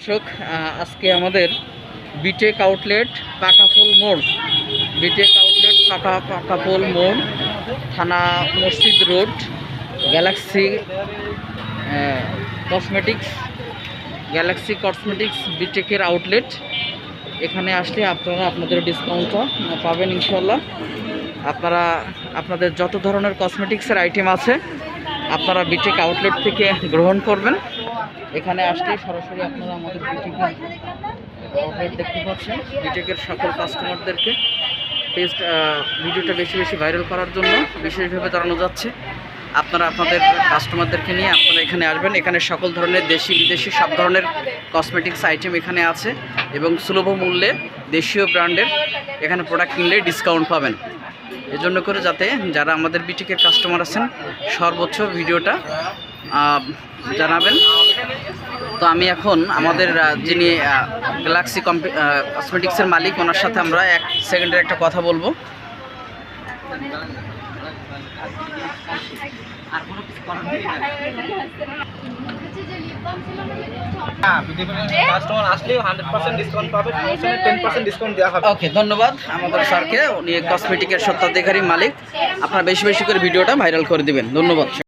দর্শক, আজকে আমাদের বিটেক আউটলেট পাকাপোল মোড়, বিটেক আউটলেট পাকাপোল মোড়, থানা মসজিদ রোড, গ্যালাক্সি কসমেটিক্স বিটেকের আউটলেট। এখানে আসলে আপনারা আপনাদের ডিসকাউন্টটা পাবেন ইনশাল্লাহ। আপনারা আপনাদের যত ধরনের কসমেটিক্সের আইটেম আছে আপনারা বিটেক আউটলেট থেকে গ্রহণ করবেন। এখানে আসলে সরাসরি আপনারা আমাদের বিটেকের আউটলেট দেখতে পাচ্ছেন। বিটেকের সকল কাস্টমারদেরকে ভিডিওটা বেশি বেশি ভাইরাল করার জন্য বিশেষভাবে জানানো যাচ্ছে। আপনারা আপনাদের কাস্টমারদেরকে নিয়ে আপনারা এখানে আসবেন। এখানে সকল ধরনের দেশি বিদেশি সব ধরনের কসমেটিক্স আইটেম এখানে আছে এবং সুলভ মূল্যে দেশীয় ব্র্যান্ডের এখানে প্রোডাক্ট কিনলে ডিসকাউন্ট পাবেন। এজন্য করে যাতে যারা আমাদের বিটেকের কাস্টমার আছেন সর্বোচ্চ ভিডিওটা জানাবেন। তো আমি এখন আমাদের যিনি গ্যালাক্সি কসমেটিক্সের মালিক ওনার সাথে আমরা 1 সেকেন্ডের একটা কথা বলবো। ওকে, ধন্যবাদ আমাদের স্যারকে। উনি কসমেটিকের স্বত্বাধিকারী মালিক। আপনারা বেশি বেশি করে ভিডিওটা ভাইরাল করে দিবেন। ধন্যবাদ।